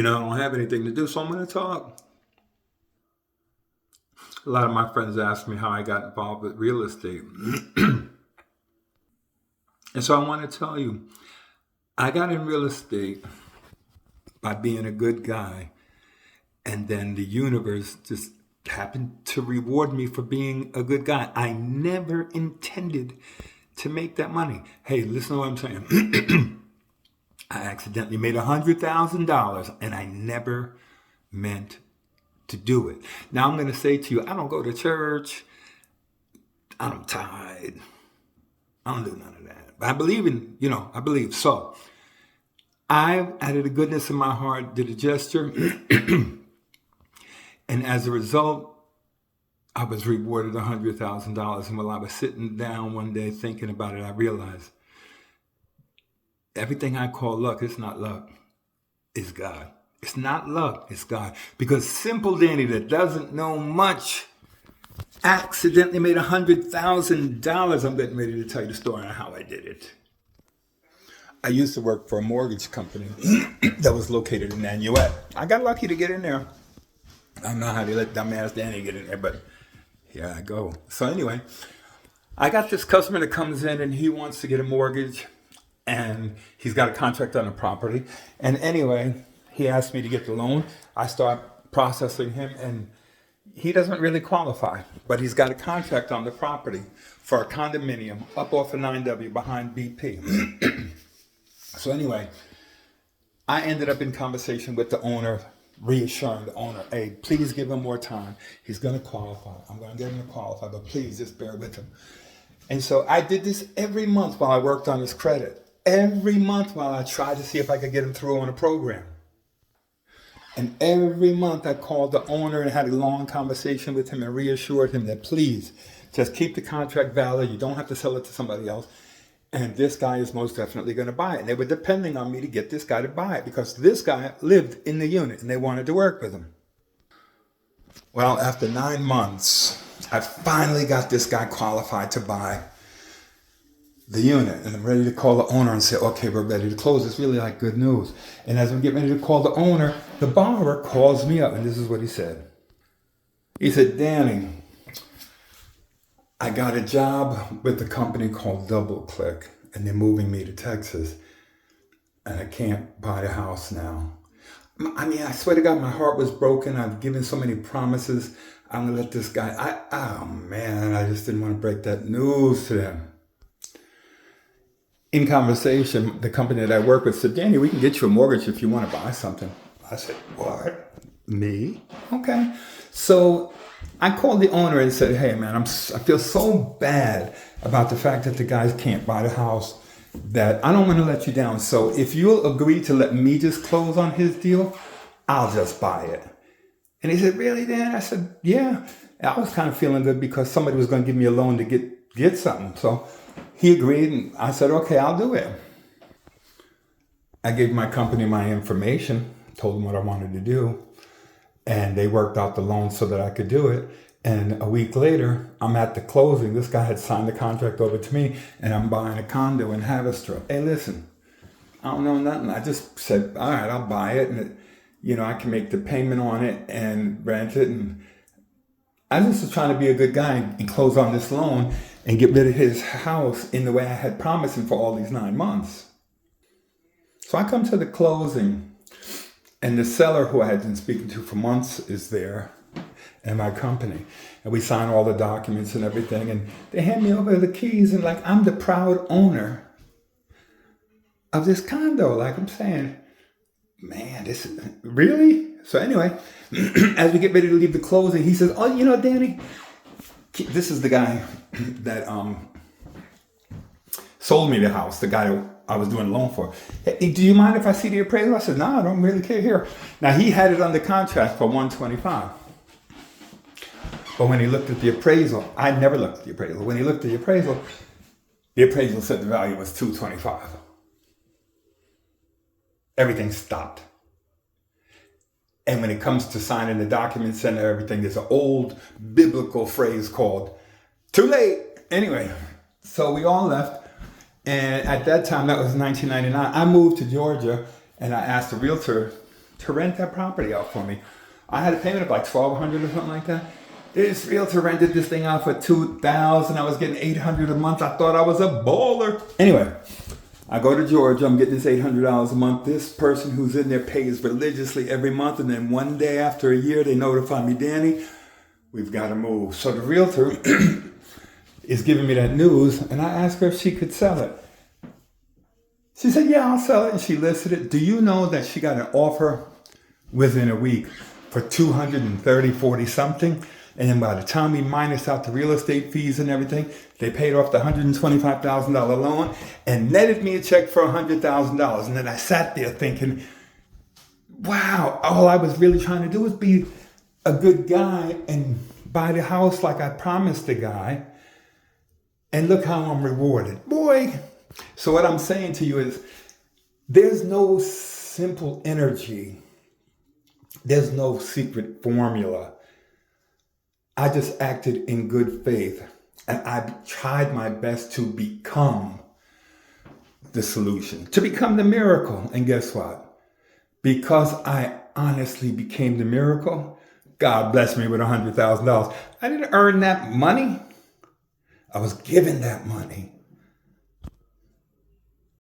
I don't have anything to do, so I'm going to talk. A lot of my friends ask me how I got involved with real estate. And so I want to tell you, I got in real estate by being a good guy. And then the universe just happened to reward me for being a good guy. I never intended to make that money. Hey, listen to what I'm saying. I accidentally made $100,000 and I never meant to do it. Now I'm going to say to you, I don't go to church. I don't tithe. I don't do none of that. But I believe in, I believe. So I, out of the goodness of my heart, did a gesture. And as a result, I was rewarded $100,000. And while I was sitting down one day thinking about it, I realized everything I call luck, it's not luck, it's God. It's not luck, it's God. Because simple Danny that doesn't know much accidentally made $100,000. I'm getting ready to tell you the story on how I did it. I used to work for a mortgage company that was located in Nanuet. I got lucky to get in there. I don't know how they let dumbass Danny get in there, but here I go. So anyway, I got this customer that comes in and he wants to get a mortgage and he's got a contract on a property. And anyway, he asked me to get the loan. I start processing him and he doesn't really qualify, but he's got a contract on the property for a condominium up off of 9W behind BP. So anyway, I ended up in conversation with the owner, reassuring the owner, hey, please give him more time. He's going to qualify. I'm going to get him to qualify, but please just bear with him. And so I did this every month while I worked on his credit. Every month while I tried to see if I could get him through on a program. And every month I called the owner and had a long conversation with him and reassured him that please, just keep the contract valid. You don't have to sell it to somebody else. And this guy is most definitely going to buy it. And they were depending on me to get this guy to buy it because this guy lived in the unit and they wanted to work with him. Well, after 9 months, I finally got this guy qualified to buy the unit. And I'm ready to call the owner and say, okay, we're ready to close. It's really like good news. And as I'm getting ready to call the owner, the borrower calls me up. And this is what he said. He said, Danny, I got a job with a company called DoubleClick, and they're moving me to Texas, and I can't buy the house now. I mean, I swear to God, my heart was broken. I've given so many promises. I'm gonna let this guy, I just didn't want to break that news to them. In conversation, the company that I work with said, Danny, we can get you a mortgage if you want to buy something. I said, what? Me? Okay. So I called the owner and said, hey man, I feel so bad about the fact that the guys can't buy the house that I don't want to let you down. So if you'll agree to let me just close on his deal, I'll just buy it. And he said, really, Dan? I said, yeah. And I was kind of feeling good because somebody was going to give me a loan to get something. So he agreed and I said, okay, I'll do it. I gave my company my information, told them what I wanted to do. And they worked out the loan so that I could do it. And a week later, I'm at the closing. This guy had signed the contract over to me, and I'm buying a condo in Haverstraw. Hey, listen, I don't know nothing. I just said, all right, I'll buy it. And, I can make the payment on it and rent it. And I just was trying to be a good guy and close on this loan and get rid of his house in the way I had promised him for all these 9 months. So I come to the closing. And the seller who I had been speaking to for months is there in my company. And we sign all the documents and everything. And they hand me over the keys and like I'm the proud owner of this condo. Like I'm saying, man, this is really? So anyway, as we get ready to leave the closing, he says, oh, Danny, this is the guy that sold me the house, the guy I was doing a loan for. Hey, do you mind if I see the appraisal? I said, no, I don't really care here. Now, he had it under contract for $125. But when he looked at the appraisal, I never looked at the appraisal. When he looked at the appraisal said the value was $225. Everything stopped. And when it comes to signing the documents and everything, there's an old biblical phrase called, too late. Anyway, so we all left. And at that time, that was 1999, I moved to Georgia and I asked the realtor to rent that property out for me. I had a payment of like $1,200 or something like that. This realtor rented this thing out for $2,000. I was getting $800 a month. I thought I was a baller. Anyway, I go to Georgia. I'm getting this $800 a month. This person who's in there pays religiously every month. And then one day after a year, they notify me, Danny, we've got to move. So the realtor is giving me that news. And I asked her if she could sell it. She said, yeah, I'll sell it. And she listed it. Do you know that she got an offer within a week for $230,40 something? And then by the time we minus out the real estate fees and everything, they paid off the $125,000 loan and netted me a check for $100,000. And then I sat there thinking, wow, all I was really trying to do was be a good guy and buy the house like I promised the guy. And look how I'm rewarded. Boy. So what I'm saying to you is there's no simple energy. There's no secret formula. I just acted in good faith and I tried my best to become the solution, to become the miracle. And guess what? Because I honestly became the miracle, God blessed me with $100,000. I didn't earn that money. I was given that money.